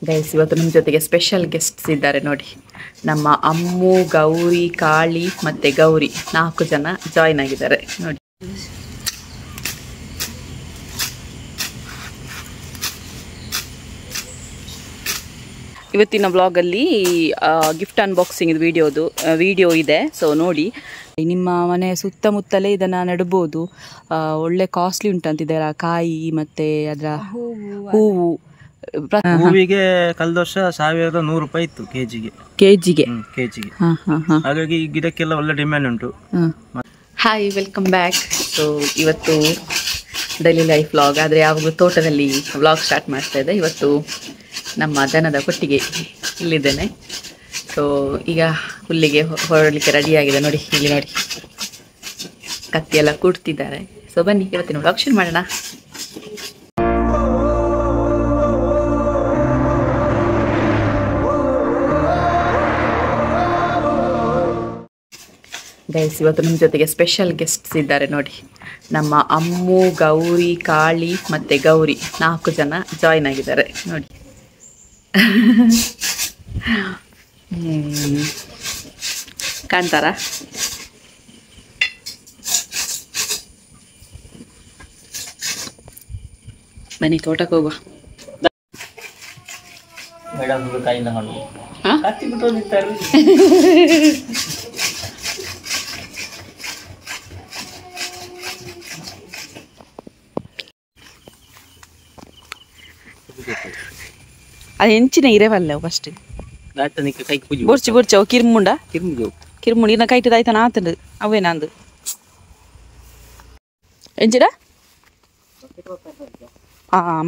Guys ಇವತ್ತು ನಿಮ್ಮ ಜೊತೆಗೆ ಸ್ಪೆಷಲ್ ಗೆಸ್ಟ್ಸ್ ಇದ್ದಾರೆ ನೋಡಿ. ನಮ್ಮ ಅಮ್ಮು, ಗೌರಿ, ಕಾಳಿ ಮತ್ತು ಗೌರಿ 4 ಜನ ಜಾಯ್ನ್ ಆಗಿದ್ದಾರೆ ನೋಡಿ. ಇವತ್ತಿನ ವ್ಲಾಗಲ್ಲಿ ಗಿಫ್ಟ್ ಅನ್ಬಾಕ್ಸಿಂಗ್ ವಿಡಿಯೋ ಇದೆ. ಸೊ ನೋಡಿ, ನಿಮ್ಮ ಮನೆ ಸುತ್ತಮುತ್ತಲೇ ಇದನ್ನು ನೆಡ್ಬೋದು. ಒಳ್ಳೆ ಕಾಸ್ಟ್ಲಿ ಉಂಟಂತಿದ್ದಾರೆ ಕಾಯಿ ಮತ್ತು ಅದರ ಹೂವು. ಹೂವಿಗೆ ಕಳೆದ ವರ್ಷ 1100 ರೂಪಾಯಿ ಇತ್ತು ಕೆಜಿಗೆ. ಹಾಗಾಗಿ ಈ ಗಿಡಕ್ಕೆಲ್ಲ ಒಳ್ಳೆ ಡಿಮ್ಯಾಂಡ್ ಉಂಟು. Hi, welcome back. ಸೊ ಇವತ್ತು ಡೈಲಿ ಲೈಫ್ ವ್ಲಾಗ್, ಆದರೆ ಯಾವಾಗಲೂ ತೋಟದಲ್ಲಿ ವ್ಲಾಗ್ ಸ್ಟಾರ್ಟ್ ಮಾಡ್ತಾ ಇದೆ. ಇವತ್ತು ನಮ್ಮ ದನದ ಕೊಟ್ಟಿಗೆ ಇಲ್ಲಿದ್ದೇನೆ. ಸೊ ಈಗ ಹುಲ್ಲಿಗೆ ಹೊರಡಲಿಕ್ಕೆ ರೆಡಿಯಾಗಿದೆ ನೋಡಿ. ಇಲ್ಲಿ ನೋಡಿ, ಕತ್ತಿಯೆಲ್ಲ ಕೂಡ್ತಿದ್ದಾರೆ. ಸೊ ಬನ್ನಿ ಇವತ್ತಿನ ವ್ಲಾಗ್ ಶುರು ಮಾಡೋಣ. ಗೈಸ್ ಇವತ್ತು ನಿಮ್ಮ ಜೊತೆಗೆ ಸ್ಪೆಷಲ್ ಗೆಸ್ಟ್ಸ್ ಇದ್ದಾರೆ ನೋಡಿ. ನಮ್ಮ ಅಮ್ಮು, ಗೌರಿ, ಕಾಳಿ ಮತ್ತು ಗೌರಿ 4 ಜನ ಜಾಯ್ನ್ ಆಗಿದ್ದಾರೆ ನೋಡಿ. ಕಾಣ್ತಾರಾ? ಬನ್ನಿ ತೋಟಕ್ಕೆ ಹೋಗುವ. అది ఎంచిన ఇరేవల్లే ఫస్ట్ బొర్చి బొర్చావు కిరుముండ నా కైట్ అయితే నాతండు అవే నాందు ఎంచడా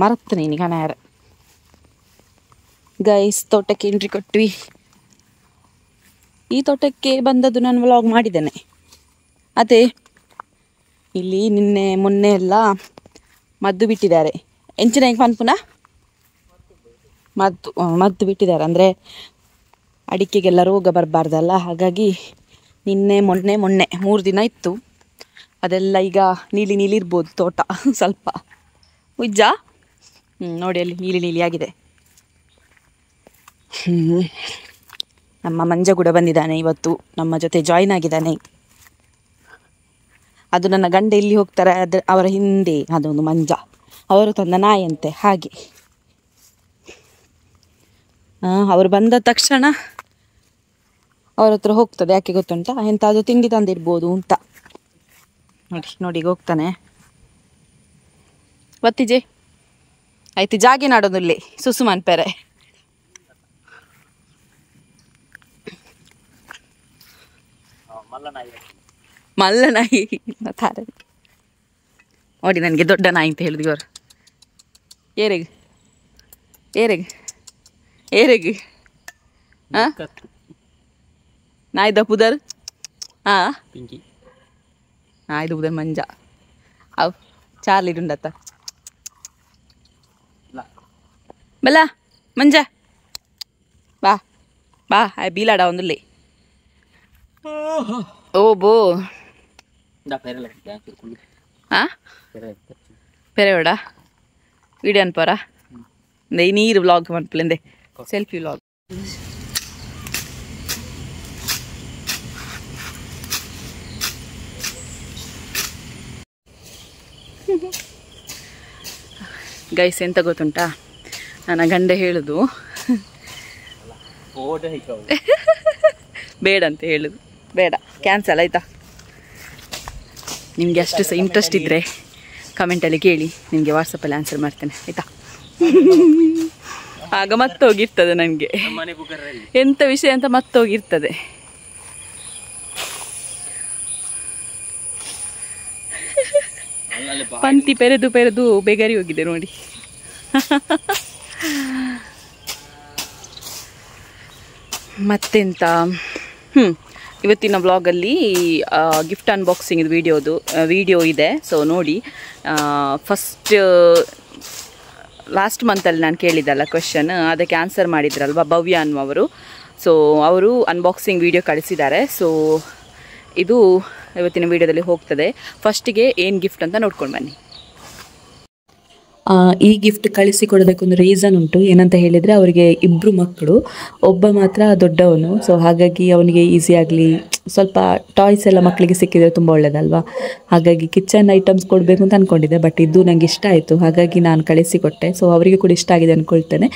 ಮರತ್ತನೆ ನೀನು ಕಣಾರ. ಗೈಸ್ ತೋಟಕ್ಕೆ ಎಂಟ್ರಿ ಕೊಟ್ವಿ. ಈ ತೋಟಕ್ಕೆ ಬಂದದ್ದು ನಾನು ವ್ಲಾಗ್ ಮಾಡಿದ್ದೇನೆ. ಅದೇ ಇಲ್ಲಿ ನಿನ್ನೆ ಮೊನ್ನೆ ಎಲ್ಲ ಮದ್ದು ಬಿಟ್ಟಿದ್ದಾರೆ. ಎಂಚಿನ ಹೆಂಗೆ ಪನ್ಪುನ ಮದ್ದು ಬಿಟ್ಟಿದ್ದಾರೆ, ಅಂದರೆ ಅಡಿಕೆಗೆಲ್ಲ ರೋಗ ಬರಬಾರ್ದಲ್ಲ. ಹಾಗಾಗಿ ನಿನ್ನೆ ಮೊನ್ನೆ 3 ದಿನ ಇತ್ತು. ಅದೆಲ್ಲ ಈಗ ನೀಲಿ ಇರ್ಬೋದು ತೋಟ ಸ್ವಲ್ಪ ಉಜ್ಜ. ನೋಡಿ ಅಲ್ಲಿ ನೀಲಿ ಆಗಿದೆ. ನಮ್ಮ ಮಂಜ ಕೂಡ ಬಂದಿದ್ದಾನೆ ಇವತ್ತು, ನಮ್ಮ ಜೊತೆ ಜಾಯಿನ್ ಆಗಿದ್ದಾನೆ. ಅದು ನನ್ನ ಗಂಡ ಎಲ್ಲಿ ಹೋಗ್ತಾರೆ ಅವರ ಹಿಂದೆ ಅದೊಂದು ಮಂಜ, ಅವರು ತಂದ ನಾಯಂತೆ. ಹಾಗೆ ಅವರು ಬಂದ ತಕ್ಷಣ ಅವ್ರ ಹತ್ರ ಹೋಗ್ತದೆ. ಯಾಕೆ ಗೊತ್ತುಂಟ, ಎಂತಾದರೂ ತಿಂಡಿ ತಂದಿರ್ಬೋದು ಅಂತ. ನೋಡಿ ಈಗ ಹೋಗ್ತಾನೆ. ಬತ್ತಿಜೆ ಆಯ್ತು, ಜಾಗೆ ನಾಡೋದಿಲ್ಲಿ ಸುಸುಮನ್ ಪೆರೆ. ಮಲ್ಲ ನಾಯಿ ತಾರೆ ನೋಡಿ, ನನಗೆ ದೊಡ್ಡ ನಾಯಿ ಅಂತ ಹೇಳಿದ್ವಿ ಅವರು. ಏರೆಗ್ ನಾಯ್ದ ಪುದರ್ ನಾಯ್ದು ಪುದರ್ ಮಂಜ ಅವ್ ಚಾರ್ಲಿಡುಂಡತ್ತ ಬಲ್ಲ ಮಂಜ ಬಾ ಬಾ ಬೀಲಾಡ ಒಂದುಲ್ಲಿ ಓ ಬೋ ಪೆರೆವಡ ವಿಡಿಯೋ ಅನ್ಪೋರ ನೀರು ವ್ಲಾಗ್ ಮಾಡ್ಪಲಿಂದೆ ಸೆಲ್ಫಿ ವ್ಲಾಗ್. ಗೈಸ್ ಎಂತ ಗೊತ್ತುಂಟಾ, ನನ್ನ ಗಂಡ ಹೇಳುದು ಬೇಡ ಅಂತ ಹೇಳುದು, ಬೇಡ ಕ್ಯಾನ್ಸಲ್ ಆಯ್ತಾ. ನಿಮಗೆ ಅಷ್ಟು ಸಹ ಇಂಟ್ರೆಸ್ಟ್ ಇದ್ದರೆ ಕಮೆಂಟಲ್ಲಿ ಕೇಳಿ, ನಿಮಗೆ ವಾಟ್ಸಪ್ಪಲ್ಲಿ ಆನ್ಸರ್ ಮಾಡ್ತೇನೆ ಆಯಿತಾ. ಆಗ ಮತ್ತೋಗಿರ್ತದೆ ನನಗೆ ಎಂಥ ವಿಷಯ ಅಂತ ಮತ್ತೋಗಿರ್ತದೆ. ಪಂಕ್ತಿ ಪೆರೆದು ಬೇಗರಿ ಹೋಗಿದೆ ನೋಡಿ. ಮತ್ತೆಂತ ಇವತ್ತಿನ ವ್ಲಾಗಲ್ಲಿ ಗಿಫ್ಟ್ ಅನ್ಬಾಕ್ಸಿಂಗ್ ವಿಡಿಯೋ ಇದೆ. ಸೊ ನೋಡಿ, ಫಸ್ಟ್ ಲಾಸ್ಟ್ ಮಂತಲ್ಲಿ ನಾನು ಕೇಳಿದ್ದಲ್ಲ ಕ್ವೆಶನ್, ಅದಕ್ಕೆ ಆನ್ಸರ್ ಮಾಡಿದ್ರಲ್ವ ಭವ್ಯ ಅನ್ನುವರು. ಸೊ ಅವರು ಅನ್ಬಾಕ್ಸಿಂಗ್ ವಿಡಿಯೋ ಕಳಿಸಿದ್ದಾರೆ. ಸೊ ಇದು ಇವತ್ತಿನ ವಿಡಿಯೋದಲ್ಲಿ ಹೋಗ್ತದೆ. ಫಸ್ಟಿಗೆ ಏನು ಗಿಫ್ಟ್ ಅಂತ ನೋಡ್ಕೊಂಡು ಬನ್ನಿ. ಈ ಗಿಫ್ಟ್ ಕಳಿಸಿಕೊಡೋದಕ್ಕೆ ಒಂದು ರೀಸನ್ ಉಂಟು. ಏನಂತ ಹೇಳಿದರೆ ಅವರಿಗೆ ಇಬ್ಬರು ಮಕ್ಕಳು, ಒಬ್ಬ ಮಾತ್ರ ದೊಡ್ಡವನು. ಸೊ ಹಾಗಾಗಿ ಅವನಿಗೆ ಈಸಿ ಆಗಲಿ, ಸ್ವಲ್ಪ ಟಾಯ್ಸ್ ಎಲ್ಲ ಮಕ್ಕಳಿಗೆ ಸಿಕ್ಕಿದರೆ ತುಂಬ ಒಳ್ಳೆಯದಲ್ವಾ. ಹಾಗಾಗಿ ಕಿಚನ್ ಐಟಮ್ಸ್ ಕೊಡಬೇಕು ಅಂತ ಅಂದ್ಕೊಂಡಿದ್ದೆ, ಬಟ್ ಇದು ನನಗೆ ಇಷ್ಟ ಆಯಿತು, ಹಾಗಾಗಿ ನಾನು ಕಳಿಸಿಕೊಟ್ಟೆ. ಸೊ ಅವರಿಗೆ ಕೂಡ ಇಷ್ಟ ಆಗಿದೆ ಅಂದ್ಕೊಳ್ತೇನೆ.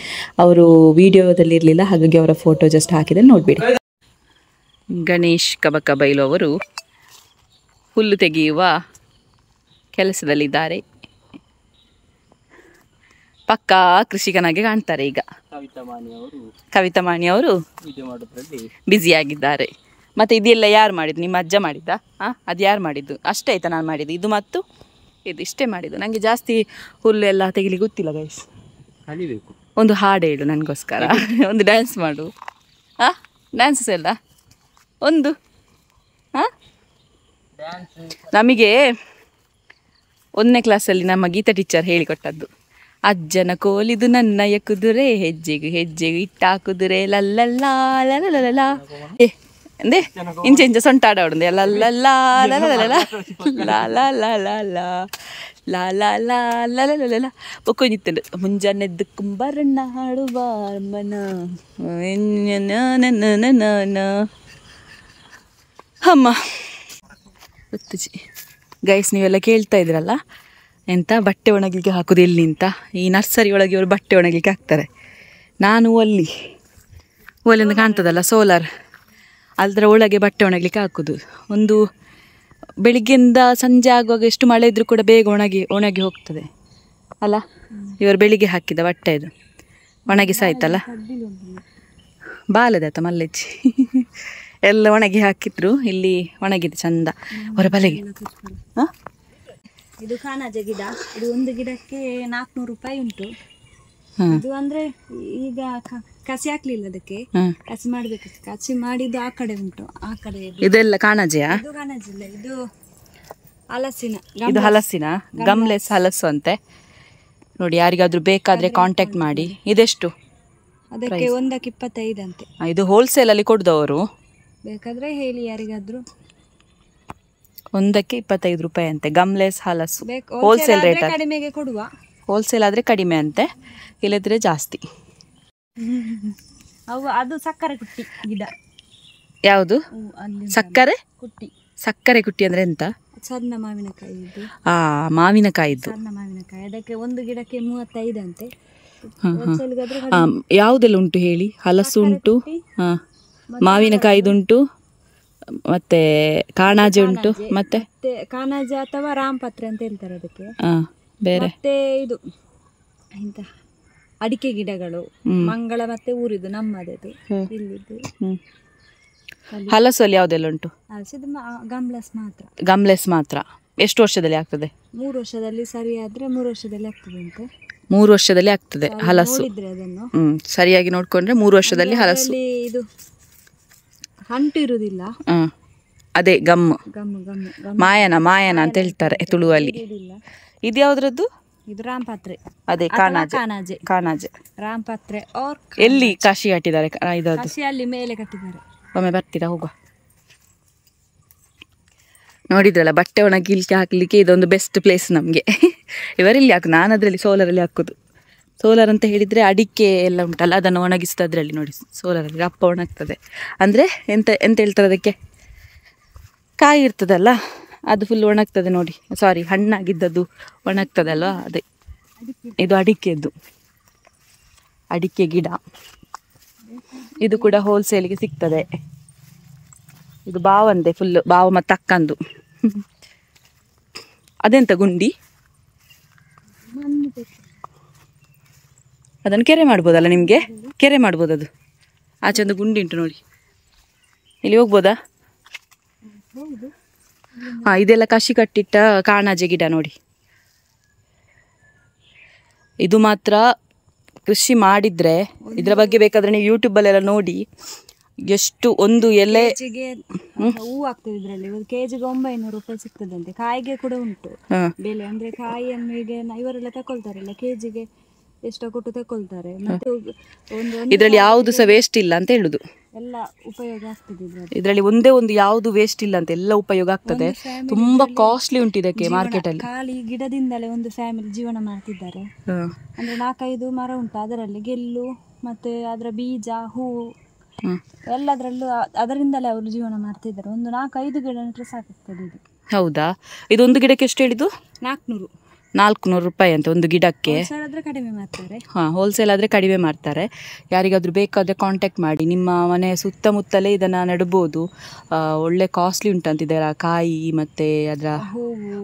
ಅವರು ವಿಡಿಯೋದಲ್ಲಿ ಇರಲಿಲ್ಲ, ಹಾಗಾಗಿ ಅವರ ಫೋಟೋ ಜಸ್ಟ್ ಹಾಕಿದೆ, ನೋಡಿಬಿಡಿ. ಗಣೇಶ್ ಕಬಕಬೈಲು ಅವರು ಹುಲ್ಲು ತೆಗೆಯುವ ಕೆಲಸದಲ್ಲಿದ್ದಾರೆ. ಪಕ್ಕಾ ಕೃಷಿಕನಾಗಿ ಕಾಣ್ತಾರೆ ಈಗ. ಕವಿತಾ ಮಾಣಿ ಅವರು ಬ್ಯುಸಿಯಾಗಿದ್ದಾರೆ. ಮತ್ತು ಇದೆಲ್ಲ ಯಾರು ಮಾಡಿದ್ದು? ನಿಮ್ಮ ಅಜ್ಜ ಮಾಡಿದ್ದ? ಅದು ಯಾರು ಮಾಡಿದ್ದು? ಅಷ್ಟೇ ಆಯ್ತಾ ನಾನು ಮಾಡಿದ್ದು? ಇದು ಮತ್ತು ಇದು ಇಷ್ಟೇ ಮಾಡಿದ್ದು. ನನಗೆ ಜಾಸ್ತಿ ಹುಲ್ಲು ಎಲ್ಲ ತೆಗಿಲಿಕ್ಕೆ ಗೊತ್ತಿಲ್ಲ ಗೈಸ್. ಕಲಿಬೇಕು. ಒಂದು ಹಾಡು ಹೇಳು ನನಗೋಸ್ಕರ, ಒಂದು ಡ್ಯಾನ್ಸ್ ಮಾಡು. ಡ್ಯಾನ್ಸಸ್ ಎಲ್ಲ ಒಂದು ನಮಗೆ 1ನೇ ಕ್ಲಾಸಲ್ಲಿ ನಮ್ಮ ಗೀತಾ ಟೀಚರ್ ಹೇಳಿಕೊಟ್ಟದ್ದು. ಅಜ್ಜನ ಕೋಲಿದು ನನ್ನಯ ಕುದುರೆ, ಹೆಜ್ಜೆಗೂ ಹೆಜ್ಜೆಗೂ ಇಟ್ಟ ಕುದುರೆ, ಲಲ್ಲಲ್ಲಾ ಲಲಲಲ. ಅಂದೆ ಇಂಚೆ ಸೊಂಟ ಆಡೋಡು ಲಲ್ಲಲ್ಲಾ ಲಲಲಲ ಲಾಲ ಒಕ್ಕೊಂಜಿತ್ತಂಡು. ಮುಂಜಾನೆದ್ದು ಕುಂಬಾರಣ್ಣ ಹಾಡುವ ಮನ ಅಮ್ಮ ಗೊತ್ತುಜಿ. ಗೈಸ್, ನೀವೆಲ್ಲ ಕೇಳ್ತಾ ಇದ್ರಲ್ಲ ಎಂತ ಬಟ್ಟೆ ಒಣಗಲಿಕ್ಕೆ ಹಾಕೋದು ಎಲ್ಲಿ ಅಂತ. ಈ ನರ್ಸರಿ ಒಳಗೆ ಇವರು ಬಟ್ಟೆ ಒಣಗಲಿಕ್ಕೆ ಹಾಕ್ತಾರೆ. ನಾನು ಒಲೆಯಿಂದ ಕಾಣ್ತದಲ್ಲ ಸೋಲಾರ್, ಅದರ ಒಳಗೆ ಬಟ್ಟೆ ಒಣಗಲಿಕ್ಕೆ ಹಾಕೋದು. ಒಂದು ಬೆಳಿಗ್ಗೆಯಿಂದ ಸಂಜೆ ಆಗುವಾಗ ಎಷ್ಟು ಮಳೆ ಇದ್ರೂ ಕೂಡ ಬೇಗ ಒಣಗಿ ಹೋಗ್ತದೆ ಅಲ್ಲ. ಇವರು ಬೆಳಿಗ್ಗೆ ಹಾಕಿದ ಬಟ್ಟೆ ಇದು ಒಣಗಿ ಸಾಯ್ತಲ್ಲ, ಬಾಲದಾತ ಮಲ್ಲೆಜ್ಜಿ ಎಲ್ಲ ಒಣಗಿ ಹಾಕಿದ್ರು. ಇಲ್ಲಿ ಒಣಗಿದೆ ಚಂದ ಹೊರ ಬಲೆಗೆ. ಇದು ಕಾಣಾಜ ಗಿಡ, ಇದು ಒಂದು ಗಿಡಕ್ಕೆ 400 ರೂಪಾಯಿ ಉಂಟು. ಇದು ಅಂದ್ರೆ ಈಗ ಕಸಿ ಹಾಕ್ಲಿಲ್ಲ, ಅದಕ್ಕೆ ಕಸಿ ಮಾಡ್ಬೇಕು. ಕಸಿ ಮಾಡಿದ್ದು ಆ ಕಡೆ ಉಂಟು, ಆ ಕಡೆ ಇದೆಲ್ಲ ಕಾಣಾಜೆಯಾ? ಇದು ಕಾಣಾಜಿಲ್ಲ, ಇದು ಹಲಸಿನ. ಇದು ಹಲಸಿನ, ಗಮ್ಲೆಸ್ ಹಲಸು ಅಂತೆ ನೋಡಿ. ಯಾರಿಗಾದ್ರೂ ಬೇಕಾದ್ರೆ ಕಾಂಟ್ಯಾಕ್ಟ್ ಮಾಡಿ. ಇದೆಷ್ಟು? ಅದಕ್ಕೆ ಒಂದಕ್ಕೆ 25 ಅಂತೆ. ಇದು ಹೋಲ್ಸೇಲ್ ಅಲ್ಲಿ ಕೊಡ್ದವರು, ಬೇಕಾದ್ರೆ ಹೇಳಿ ಯಾರಿಗಾದ್ರೂ. ಒಂದಕ್ಕೆ 25 ರೂಪಾಯಿ ಅಂತೆ ಗಮ್ಲೆಸ್ ಹಲಸು. ಹೋಲ್ಸೇಲ್ ರೇಟ್, ಕಡಿಮೆಗೆ ಕೊಡುವ. ಹೋಲ್ಸೇಲ್ ಆದ್ರೆ ಕಡಿಮೆ ಅಂತೆ, ಇಲ್ಲದ್ರೆ ಜಾಸ್ತಿ. ಅದು ಸಕ್ಕರೆ ಕುಟ್ಟಿ ಗಿಡ. ಯಾವುದು? ಸಕ್ಕರೆ ಕುಟ್ಟಿ. ಸಕ್ಕರೆ ಕುಟ್ಟಿ ಅಂದ್ರೆ ಎಂತ? ಸಣ್ಣ ಮಾವಿನಕಾಯಿ. ಮಾವಿನಕಾಯಿದ್ದು ಸಣ್ಣ ಮಾವಿನಕಾಯಿ. ಅದಕ್ಕೆ ಒಂದು ಗಿಡಕ್ಕೆ 35 ಅಂತೆ. ಯಾವುದೆಲ್ಲ ಉಂಟು ಹೇಳಿ? ಹಲಸು ಉಂಟು, ಮಾವಿನಕಾಯಿದುಂಟು, ಮತ್ತೆ ಕಾಣಾಜೆ ಉಂಟು, ಮತ್ತೆ ಕಾಣಾಜೆ ಅಥವಾ ರಾಮಪತ್ರೆ ಅಂತ ಹೇಳ್ತಾರೆ ಅದಕ್ಕೆ. ಬೇರೆ ಮತ್ತೆ ಇದು ಎಂತ ಅಡಿಕೆ ಗಿಡಗಳು, ಮಂಗಳ ಮತ್ತೆ ಊರಿದು ನಮ್ಮದು ಇಲ್ಲಿದ್ದು. ಹಲಸಲ್ಲಿ ಯಾವುದೆಲ್ಲ ಉಂಟು? ಗಮ್ಲೆಸ್ ಮಾತ್ರ. ಎಷ್ಟು ವರ್ಷದಲ್ಲಿ ಆಗ್ತದೆ? 3 ವರ್ಷದಲ್ಲಿ ಸರಿಯಾದ್ರೆ 3 ವರ್ಷದಲ್ಲಿ ಆಗ್ತದೆ ಅಂತ. 3 ವರ್ಷದಲ್ಲಿ ಆಗ್ತದೆ ಹಲಸು. ಸರಿಯಾಗಿ ನೋಡ್ಕೊಂಡ್ರೆ 3 ವರ್ಷದಲ್ಲಿ ಹಲಸು. ಇದು ಹಂಟು ಇರುವುದಿಲ್ಲ, ಅದೇ ಗಮ್ಮು. ಮಾಯನ ಅಂತ ಹೇಳ್ತಾರೆ ತುಳುವಲ್ಲಿ. ಇದು ಯಾವ್ದ್ರದ್ದು? ಇದು ರಾಮಪತ್ರೆ. ಅದೇ ಕಾಣಾಜೆ ರಾಮಪತ್ರೆ. ಎಲ್ಲಿ ಕಾಶಿ ಕಟ್ಟಿದ್ದಾರೆ? ಅಲ್ಲಿ ಮೇಲೆ ಕಟ್ಟಿದ್ದಾರೆ. ಒಮ್ಮೆ ಬರ್ತೀರಾ? ಹೋಗುವ. ನೋಡಿದ್ರಲ್ಲ, ಬಟ್ಟೆ ಒಣಗಿಲಿಕ್ಕೆ ಹಾಕ್ಲಿಕ್ಕೆ ಇದೊಂದು ಬೆಸ್ಟ್ ಪ್ಲೇಸ್ ನಮಗೆ. ಇವರಲ್ಲಿ ನಾನು ಅದರಲ್ಲಿ ಸೋಲಾರಲ್ಲಿ ಹಾಕೋದು. ಸೋಲಾರ್ ಅಂತ ಹೇಳಿದರೆ ಅಡಿಕೆ ಎಲ್ಲ ಉಂಟಲ್ಲ, ಅದನ್ನು ಒಣಗಿಸ್ತದೆ ಅದರಲ್ಲಿ. ನೋಡಿ ಸೋಲಾರಲ್ಲಿ ಅಪ್ಪ ಒಣಗ್ತದೆ ಅಂದರೆ ಎಂತ ಹೇಳ್ತಾರೆ ಅದಕ್ಕೆ? ಕಾಯಿ ಇರ್ತದಲ್ಲ, ಅದು ಫುಲ್ ಒಣಗ್ತದೆ ನೋಡಿ. ಸಾರಿ, ಹಣ್ಣಾಗಿದ್ದದ್ದು ಒಣಗ್ತದಲ್ವ, ಅದೇ. ಇದು ಅಡಿಕೆದ್ದು, ಅಡಿಕೆ ಗಿಡ. ಇದು ಕೂಡ ಹೋಲ್ಸೇಲಿಗೆ ಸಿಗ್ತದೆ. ಇದು ಬಾವಂದೆ, ಫುಲ್ ಬಾವ ಮತ್ತು ಅಕ್ಕಂದು. ಅದೆಂತ ಗುಂಡಿ? ಅದನ್ನು ಕೆರೆ ಮಾಡ್ಬೋದಲ್ಲ ನಿಮಗೆ? ಕೆರೆ ಮಾಡ್ಬೋದು ಅದು. ಆಚೆ ಒಂದು ಗುಂಡಿ ಉಂಟು ನೋಡಿ, ಇಲ್ಲಿ ಹೋಗ್ಬೋದಾ? ಇದೆಲ್ಲ ಕಸಿ ಕಟ್ಟಿಟ್ಟ ಕಾಣಾಜೆ ಗಿಡ ನೋಡಿ. ಇದು ಮಾತ್ರ ಕೃಷಿ ಮಾಡಿದ್ರೆ, ಇದರ ಬಗ್ಗೆ ಬೇಕಾದ್ರೆ ನೀವು ಯೂಟ್ಯೂಬಲ್ಲೆಲ್ಲ ನೋಡಿ, ಎಷ್ಟು ಒಂದು ಎಲೆ ಹೂ ಆಗ್ತದೆ ಇದರಲ್ಲಿ. ಕೆಜಿಗೆ 900 ರೂಪಾಯಿ ಸಿಗ್ತದಂತೆ. ಕಾಯಿಗೆ ಕೂಡ ಉಂಟು ಬೆಲೆ. ಅಂದ್ರೆ ಕಾಯಿಯನ್ನು ಈಗ ಇವರೆಲ್ಲ ತಕೊಳ್ತಾರಲ್ಲ, ಕೆಜಿಗೆ ಎಷ್ಟೋ ಕೊಟ್ಟು ತಕೊಳ್ತಾರೆ. ಮತ್ತೆ ಇದರಲ್ಲಿ ಯಾವುದು ಸಹ ವೇಸ್ಟ್ ಇಲ್ಲ ಅಂತ ಹೇಳುದು. ಎಲ್ಲ ಉಪಯೋಗ ಆಗ್ತದೆ ಇದ್ರಲ್ಲಿ. ಇದರಲ್ಲಿ ಒಂದೇ ಒಂದು ಯಾವುದು ವೇಸ್ಟ್ ಇಲ್ಲ ಅಂತ, ಎಲ್ಲ ಉಪಯೋಗ ಆಗ್ತದೆ. ತುಂಬಾ ಕಾಸ್ಟ್ಲಿ ಉಂಟು ಇದಕ್ಕೆ ಮಾರ್ಕೆಟ್ ಅಲ್ಲಿ. ಖಾಲಿ ಗಿಡದಿಂದಲೇ ಒಂದು ಫ್ಯಾಮಿಲಿ ಜೀವನ ಮಾಡ್ತಿದ್ದಾರೆ. ಅಂದ್ರೆ 4-5 ಮರ ಉಂಟು, ಅದರಲ್ಲಿ ಗೆಲ್ಲು ಮತ್ತೆ ಅದರ ಬೀಜ, ಹೂವು ಎಲ್ಲದರಲ್ಲೂ ಅದರಿಂದಲೇ ಅವರು ಜೀವನ ಮಾಡ್ತಿದ್ದಾರೆ. ಒಂದು 4-5 ಗಿಡ ನೆಟ್ರೆ ಸಾಕಾಗ್ತದೆ ಇದು. ಹೌದಾ? ಇದೊಂದು ಗಿಡಕ್ಕೆ ಎಷ್ಟು ಹೇಳಿದ್ದು? 400 ರೂಪಾಯಿ ಅಂತ ಒಂದು ಗಿಡಕ್ಕೆ. ಕಡಿಮೆ ಮಾಡ್ತಾರೆ. ಹೋಲ್ಸೇಲ್ ಆದರೆ ಕಡಿಮೆ ಮಾಡ್ತಾರೆ. ಯಾರಿಗಾದ್ರೂ ಬೇಕಾದರೆ ಕಾಂಟ್ಯಾಕ್ಟ್ ಮಾಡಿ. ನಿಮ್ಮ ಮನೆ ಸುತ್ತಮುತ್ತಲೇ ಇದನ್ನು ನೆಡ್ಬೋದು. ಒಳ್ಳೆ ಕಾಸ್ಟ್ಲಿ ಉಂಟಂತಿದ್ದಾರೆ ಕಾಯಿ ಮತ್ತು ಅದರ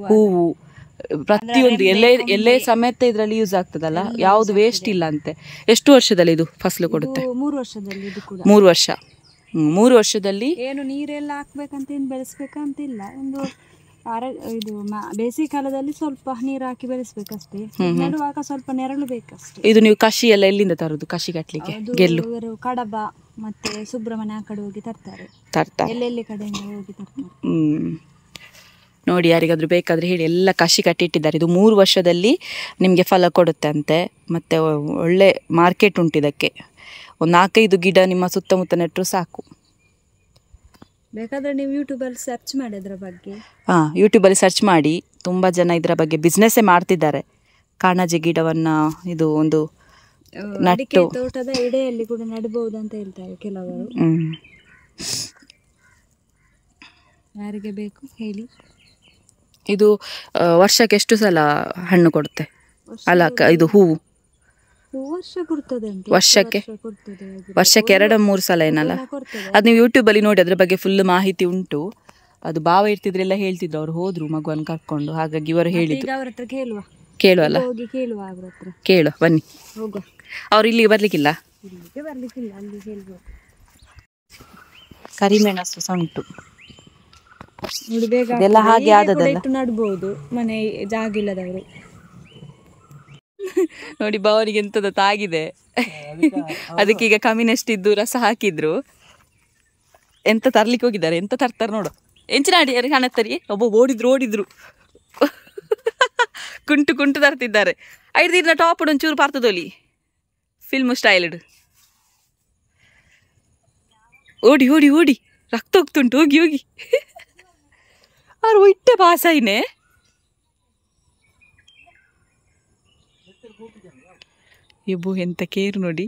ಹೂವು ಪ್ರತಿಯೊಂದು ಎಲ್ಲೇ ಸಮೇತ ಇದರಲ್ಲಿ ಯೂಸ್ ಆಗ್ತದಲ್ಲ, ಯಾವುದು ವೇಸ್ಟ್ ಇಲ್ಲ ಅಂತೆ. ಎಷ್ಟು ವರ್ಷದಲ್ಲಿ ಇದು ಫಸಲು ಕೊಡುತ್ತೆ? 3 ವರ್ಷದಲ್ಲಿ. ಇದು ಕೂಡ 3 ವರ್ಷ. 3 ವರ್ಷದಲ್ಲಿ ಏನು ನೀರೆಲ್ಲ ಹಾಕ್ಬೇಕಂತ ಏನು ಬೆಳೆಸ್ಬೇಕಂತಿಲ್ಲ. ಒಂದು ಇದು ಬೇಸಿಗೆ ಕಾಲದಲ್ಲಿ ಸ್ವಲ್ಪ ನೀರು ಹಾಕಿ ಬೆಳೆಸ್ಬೇಕಷ್ಟೇ. ನೆಡುವಾಗ ಸ್ವಲ್ಪ ನೆರಳು ಬೇಕಷ್ಟೇ. ಇದು ನೀವು ಕಷಿ ಎಲ್ಲ ಎಲ್ಲಿಂದ ತರುದು? ಕಷಿ ಕಟ್ಲಿಕ್ಕೆ ಗೆಲ್ಲು ಕಡಬ ಮತ್ತೆ ಸುಬ್ರಹ್ಮಣ್ಯ ಆ ಕಡೆ ಹೋಗಿ ತರ್ತಾರೆ. ಎಲ್ಲೆಲ್ಲಿ ಕಡೆಯಿಂದ ಹೋಗಿ ತರ್ತಾರೆ. ನೋಡಿ, ಯಾರಿಗಾದ್ರೂ ಬೇಕಾದ್ರೆ ಹೇಳಿ. ಎಲ್ಲ ಕಷಿ ಕಟ್ಟಿಟ್ಟಿದ್ದಾರೆ. ಇದು 3 ವರ್ಷದಲ್ಲಿ ನಿಮಗೆ ಫಲ ಕೊಡುತ್ತೆ ಅಂತೆ. ಮತ್ತು ಒಳ್ಳೆ ಮಾರ್ಕೆಟ್ ಉಂಟು ಇದಕ್ಕೆ. ಒಂದು 4-5 ಗಿಡ ನಿಮ್ಮ ಸುತ್ತಮುತ್ತ ನೆಟ್ಟರು ಸಾಕು. ಬೇಕಾದ್ರೆ ನೀವು ಯೂಟ್ಯೂಬಲ್ಲಿ ಸರ್ಚ್ ಮಾಡಿ ಅದರ ಬಗ್ಗೆ. ಯೂಟ್ಯೂಬಲ್ಲಿ ಸರ್ಚ್ ಮಾಡಿ. ತುಂಬ ಜನ ಇದರ ಬಗ್ಗೆ ಬಿಸ್ನೆಸ್ಸೇ ಮಾಡ್ತಿದ್ದಾರೆ. ಕಾಣಜಿ ಗಿಡವನ್ನು ಇದು ಒಂದು ಅಡಿಕೆ ತೋಟದ ಎಡೆಯಲ್ಲಿ ಕೂಡ ನೆಡಬಹುದು ಅಂತ ಹೇಳ್ತಾರೆ ಕೆಲವರು. ಯಾರಿಗೆ ಬೇಕು ಹೇಳಿ. ಇದು ವರ್ಷಕ್ಕೆ ಎಷ್ಟು ಸಲ ಹಣ್ಣು ಕೊಡುತ್ತೆ? ಅಲ್ಲ, ಇದು ಹೂವು ವರ್ಷಕ್ಕೆ 2-3 ಸಲ ಏನಲ್ಲ? ಅದು ನೀವು ಯೂಟ್ಯೂಬಲ್ಲಿ ನೋಡಿ, ಅದ್ರ ಬಗ್ಗೆ ಫುಲ್ ಮಾಹಿತಿ ಉಂಟು. ಅದು ಭಾವ ಇರ್ತಿದ್ರೆಲ್ಲ ಹೇಳ್ತಿದ್ರು. ಅವ್ರು ಹೋದ್ರು ಮಗುವನ್ನು ಕರ್ಕೊಂಡು, ಹಾಗಾಗಿ ಇವರು ಹೇಳಿದ್ರು. ಕೇಳುವಲ್ಲ? ಕೇಳುವ ಬನ್ನಿ. ಅವ್ರು ಇಲ್ಲಿಗೆ ಬರ್ಲಿಕ್ಕಿಲ್ಲ? ಕರಿಮೆಣಸು ಸಹ ಉಂಟು. ಇದೆಲ್ಲ ಹಾಗೆ ಆದದಲ್ಲ, ನಡ್ಬೋದು ಮನೆ ಜಾಗಿಲ್ಲದವರು. ನೋಡಿ, ಭಾವನಿಗೆ ಎಂತದ ತಾಗಿದೆ. ಅದಕ್ಕೀಗ ಕಮ್ಯುನಿಸ್ಟ್ ರಸ ಹಾಕಿದ್ರು. ಎಂತ ತರ್ಲಿಕ್ಕೆ ಹೋಗಿದ್ದಾರೆ. ಎಂತ ತರ್ತಾರೆ ನೋಡು. ಎಂಚಿನಾಡಿ ಕಾಣತ್ತರಿ. ಒಬ್ಬ ಓಡಿದ್ರು ಕುಂಟು ತರ್ತಿದ್ದಾರೆ. 5 ದಿನ ಟಾಪ್ ಒಂಚೂರು ಪಾರ್ತದೋಲಿ ಫಿಲ್ಮ್ ಸ್ಟೈಲ್ ಓಡಿ ರಕ್ತ ಹೋಗ್ತುಂಟು. ಹೋಗಿ ಅವ್ರು ಇಟ್ಟೆ ಪಾಸಾಯಿನೇ. ಇಬ್ಬು ಎಂತ ಕೇರ್ ನೋಡಿ,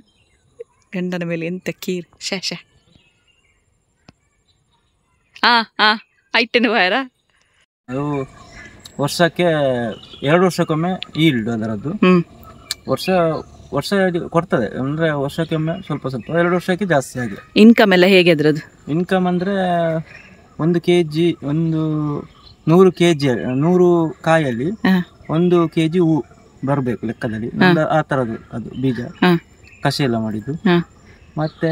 ಗಂಡನ ಮೇಲೆ ಎಂತ ಕೇರ್. ಶಾ ಐಟೆನ್ ವಾರ. ಅದು ವರ್ಷಕ್ಕೆ 2 ವರ್ಷಕ್ಕೊಮ್ಮೆ ಈಲ್ಡ್ ಅದರದ್ದು. ವರ್ಷ ಕೊಡ್ತದೆ. ಅಂದ್ರೆ ವರ್ಷಕ್ಕೊಮ್ಮೆ ಸ್ವಲ್ಪ 2 ವರ್ಷಕ್ಕೆ ಜಾಸ್ತಿ ಆಗಿದೆ. ಇನ್ಕಮ್ ಎಲ್ಲ ಹೇಗೆ ಅದ್ರದ್ದು? ಇನ್ಕಮ್ ಅಂದ್ರೆ 1 kg, 100 kg 100 ಕಾಯಲ್ಲಿ 1 kg ಹೂ ಬರಬೇಕು ಲೆಕ್ಕದಲ್ಲಿ. ಆ ತರದ್ದು ಅದು ಬೀಜ ಕಷಿ ಎಲ್ಲ ಮಾಡಿದ್ದು. ಮತ್ತೆ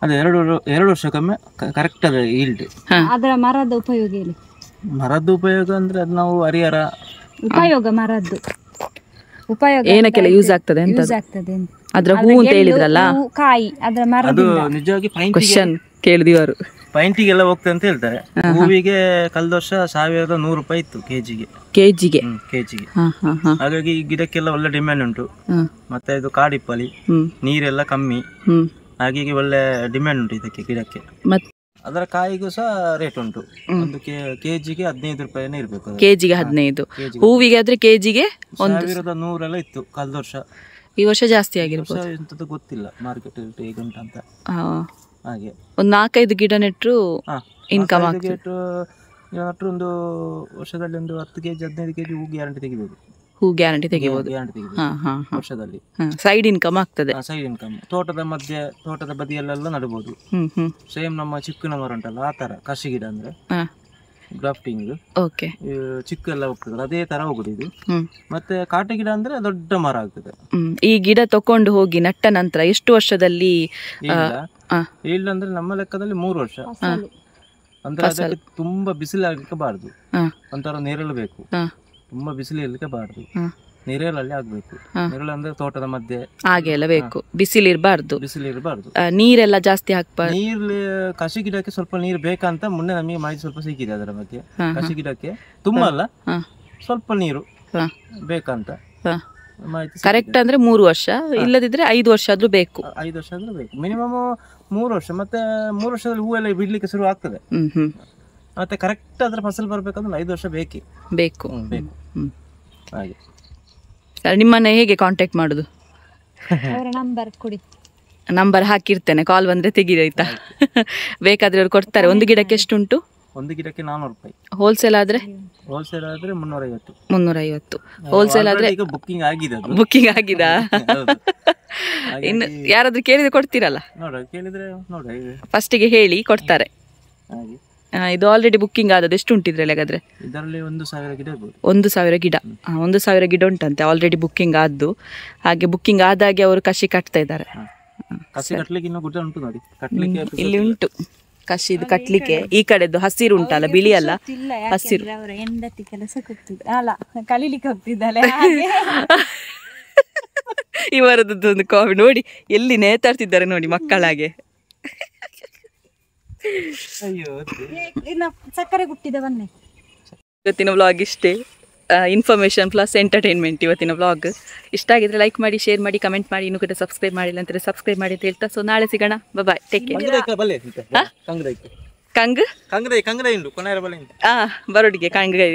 ಅದೇ 2 ವರ್ಷಕ್ಕೊಮ್ಮೆ ಕರೆಕ್ಟ್ ಅದ ಈಲ್ಡ್. ಅದರ ಮರದ ಉಪಯೋಗ ಏನು? ಮರದ್ದು ಉಪಯೋಗ ಅಂದ್ರೆ ಅದು ನಾವು ಹರಿಹರ ಉಪಯೋಗ, ಮರದ್ದು ಉಪಯೋಗ ಏನಕ್ಕೆಲ್ಲ ಯೂಸ್ ಆಗ್ತದೆ ಅಂತ? ಅದ್ರ ಹೂ ಅಂತ ಹೇಳಿದ್ರಲ್ಲ, ಕಾಯಿ ಅದರ ಮರ. ಅದು ನಿಜವಾಗಿ ಕ್ವೆಶ್ಚನ್ ಕೇಳಿದಿವರು. ಪೈಂಟಿಗೆಲ್ಲ ಹೋಗ್ತದೆ ಅಂತ ಹೇಳ್ತಾರೆ. ಹೂವಿಗೆ ಕಳೆದ ವರ್ಷ 1100 ರೂಪಾಯಿ ಇತ್ತು ಕೆಜಿಗೆ. ಹಾಗಾಗಿ ಈ ಗಿಡಕ್ಕೆಲ್ಲ ಒಳ್ಳೆ ಡಿಮ್ಯಾಂಡ್ ಉಂಟು. ಮತ್ತೆ ಇದು ಕಾಡಿಪ್ಪಲಿ, ನೀರೆಲ್ಲ ಕಮ್ಮಿ, ಹಾಗಾಗಿ ಒಳ್ಳೆ ಡಿಮ್ಯಾಂಡ್ ಉಂಟು ಇದಕ್ಕೆ ಗಿಡಕ್ಕೆ. ಅದರ ಕಾಯಿಗೂ ಸಹ ರೇಟ್ ಉಂಟು. ಒಂದು ಕೆಜಿಗೆ 15 ರೂಪಾಯಿನೇ ಇರ್ಬೇಕು. ಕೆಜಿಗೆ 15. ಹೂವಿಗೆ ಆದ್ರೆ ಕೆಜಿಗೆ 1100 ಎಲ್ಲ ಇತ್ತು ಕಳೆದ ವರ್ಷ. ಈ ವರ್ಷ ಜಾಸ್ತಿ ಆಗಿರ್ಬೋದು. ಎಂತದ್ದು ಗೊತ್ತಿಲ್ಲ ಮಾರ್ಕೆಟ್ ರೇಟ್ ಹೇಗೆ ಉಂಟಂತ. ಹಾಗೆ ಒಂದು 4-5 ಗಿಡ ನೆಟ್ರು ಇನ್ಕಮ್ ಆಗ್ತದೆ. ಒಂದು ವರ್ಷದಲ್ಲಿ ಒಂದು 10 kg 15 kg ಹೂ ಗ್ಯಾರಂಟಿ ತೆಗಿಬಹುದು. ಹೂ ಗ್ಯಾರಂಟಿ ತೆಗಿಬಹುದು ವರ್ಷದಲ್ಲಿ. ಸೈಡ್ ಇನ್ಕಮ್ ಆಗ್ತದೆ. Side income. ತೋಟದ ಬದಿಯಲ್ಲೆಲ್ಲ ನಡಬಹುದು. ಸೇಮ್ ನಮ್ಮ ಚಿಕ್ಕನ ಮರ ಉಂಟಲ್ಲ ಆ ತರ ಕಷಿ ಗಿಡ ಅಂದ್ರೆ ಗ್ರಾಫ್ಟಿಂಗ್. ಓಕೆ. ಚಿಕ್ಕ ಎಲ್ಲ ಹೋಗ್ತದೆ ಅದೇ ತರ ಹೋಗುದು ಇದು. ಮತ್ತೆ ಕಾಟೆ ಗಿಡ ಅಂದ್ರೆ ದೊಡ್ಡ ಮರ ಆಗ್ತದೆ. ಈ ಗಿಡ ತಕೊಂಡು ಹೋಗಿ ನಟ್ಟ ನಂತರ ಎಷ್ಟು ವರ್ಷದಲ್ಲಿ ಇಲ್ಲ ಅಂದ್ರೆ ನಮ್ಮ ಲೆಕ್ಕದಲ್ಲಿ 3 ವರ್ಷ. ಅಂದ್ರೆ ಅದಕ್ಕೆ ತುಂಬಾ ಬಿಸಿಲು ಆಗ್ಲಿಕ್ಕೆ ಬಾರದು. ಒಂಥರ ನೆರಳು ಬೇಕು. ತುಂಬಾ ಬಿಸಿಲು ಇರ್ಲಿಕ್ಕೆ ಬಾರದು. ನೆರಳಲ್ಲಿ ಆಗ್ಬೇಕು. ನೆರಳು ಅಂದ್ರೆ ತೋಟದ ಮಧ್ಯೆ ಹಾಗೆ ಎಲ್ಲ ಬೇಕು. ಬಿಸಿಲಿರಬಾರ್ದು. ಬಿಸಿಲಿರಬಾರ್ದು. ನೀರೆಲ್ಲ ಜಾಸ್ತಿ ಹಾಕ್ಬಾರ್ದು. ನೀರ್ ಕಷಿ ಗಿಡಕ್ಕೆ ಸ್ವಲ್ಪ ನೀರು ಬೇಕಂತ ಮೊನ್ನೆ ನಮಗೆ ಮಾಹಿತಿ ಸ್ವಲ್ಪ ಸಿಕ್ಕಿದೆ ಅದರ ಬಗ್ಗೆ. ಕಷಿ ಗಿಡಕ್ಕೆ ತುಂಬಾ ಅಲ್ಲ, ಸ್ವಲ್ಪ ನೀರು ಬೇಕಂತ ಮಾಹಿತಿ ಕರೆಕ್ಟ್ ಅಂದ್ರೆ 3 ವರ್ಷ, ಇಲ್ಲದಿದ್ರೆ 5 ವರ್ಷ ಆದ್ರೂ ಬೇಕು. 5 ವರ್ಷ ಆದ್ರೂ ಬೇಕು, ಮಿನಿಮಮ್ 3 ವರ್ಷ. ಮತ್ತೆ 3 ವರ್ಷದಲ್ಲಿ ಹೂವೆಲ್ಲ ಬಿಡ್ಲಿಕ್ಕೆ ಶುರು ಆಗ್ತದೆ. ಮತ್ತೆ ಕರೆಕ್ಟ್ ಅದ್ರ ಫಸಲ್ ಬರ್ಬೇಕಂದ್ರೆ 5 ವರ್ಷ ಬೇಕು. ಬೇಕು. ಹಾಗೆ ಸರ್, ನಿಮ್ಮನ್ನ ಹೇಗೆ ಕಾಂಟ್ಯಾಕ್ಟ್ ಮಾಡುದು? ಅವರ ನಂಬರ್ ಕೊಡಿ. ನಂಬರ್ ಹಾಕಿರ್ತೇನೆ, ಕಾಲ್ ಬಂದ್ರೆ ತೆಗೀರಿ ಆಯ್ತಾ? ಬೇಕಾದ್ರೆ ಅವ್ರು ಕೊಡ್ತಾರೆ. ಒಂದು ಗಿಡಕ್ಕೆ ಎಷ್ಟುಂಟು? ಒಂದು ಗಿಡಕ್ಕೆ 400 ರೂಪಾಯಿ. ಹೋಲ್ಸೇಲ್ ಆದ್ರೆ? ಹೋಲ್ಸೇಲ್ ಆದ್ರೆ 350. 350. ಹೋಲ್ಸೇಲ್ ಆದ್ರೆ ಈಗ ಬುಕ್ಕಿಂಗ್ ಆಗಿದೆ. ಬುಕ್ಕಿಂಗ್ ಆಗಿದಾ? ಇನ್ನು ಯಾರಾದ್ರೂ ಕೇಳಿದ್ರೆ ಕೊಡ್ತೀರಲ್ಲ? ಕೇಳಿದ್ರೆ ನೋಡಿ, ಫಸ್ಟಿಗೆ ಹೇಳಿ ಕೊಡ್ತಾರೆ. ಹಾಗೆ ಇದು ಆಲ್ರೆಡಿ ಬುಕ್ಕಿಂಗ್ ಆದದ್ದು. ಎಷ್ಟು ಉಂಟಿದ್ರಲ್ಲಿ ಹಾಗಾದ್ರೆ? ಇದರಲ್ಲಿ 1000 ಗಿಡ ಇರ್ಬೋದು. 1000 ಗಿಡ. 1000 ಗಿಡ ಉಂಟಂತೆ ಆಲ್ರೆಡಿ ಬುಕ್ಕಿಂಗ್ ಆದ್ದು. ಹಾಗೆ ಬುಕ್ಕಿಂಗ್ ಆದಾಗೆ ಅವರು ಕಸಿ ಕಟ್ತಾ ಇದ್ದಾರೆ. ಕಸಿ ಕಟ್ಲಿಕ್ಕೆ ಇನ್ನೂ ಗುಡ್ಡ ಉಂಟು ನೋಡಿ, ಕಟ್ಲಿಕ್ಕೆ ಇಲ್ಲಿ ಉಂಟು ಕಸಿ. ಇದು ಕಟ್ಲಿಕ್ಕೆ ಈ ಕಡೆದು ಹಸಿರು ಉಂಟಲ್ಲ, ಬಿಳಿ ಅಲ್ಲ, ಹಸಿರು. ಅವರ ಹೆಂಡತಿ ಕೆಲಸಕ್ಕೆ ಹೋಗ್ತಿದ್ದ, ಅಲ್ಲ ಕಲೀಲಿಕ್ಕೆ ಹೋಗ್ತಿದ್ದಾಳೆ. ಇವರದ್ದು ಕಾವಿ ನೋಡಿ, ಎಲ್ಲಿ ನೇತಾಡ್ತಿದ್ದಾರೆ ನೋಡಿ ಮಕ್ಕಳಾಗೆ. ಸಕ್ಕರೆ ಗುಟ್ಟಿದ ಬನ್ನಿ. ಇವತ್ತಿನ ವ್ಲಾಗ್ ಇಷ್ಟೇ. ಇನ್ಫಾರ್ಮೇಶನ್ ಪ್ಲಸ್ ಎಂಟರ್ಟೈನ್ಮೆಂಟ್ ಇವತ್ತಿನ ವ್ಲಾಗ್. ಇಷ್ಟ ಆಗಿದ್ರೆ ಲೈಕ್ ಮಾಡಿ, ಶೇರ್ ಮಾಡಿ, ಕಮೆಂಟ್ ಮಾಡಿ. ಇನ್ನೂ ಕೂಡ ಸಬ್ಸ್ಕ್ರೈಬ್ ಮಾಡಿಲ್ಲ ಅಂತಾರೆ ಸಬ್ಸ್ಕ್ರೈಬ್ ಮಾಡಿ ಅಂತ ಹೇಳ್ತಾ, ಸೊ ನಾಳೆ ಸಿಗೋಣ. ಬಾಯ್, ಟೇಕ್ ಕೇರ್. ಕಂಗ್ ಕಂಗ್ರೈ ಉಂಟು ಕೊನೆಯ ಬಲೆ ಬರೋಡಿಗೆ ಕಂಗ್ರೈ.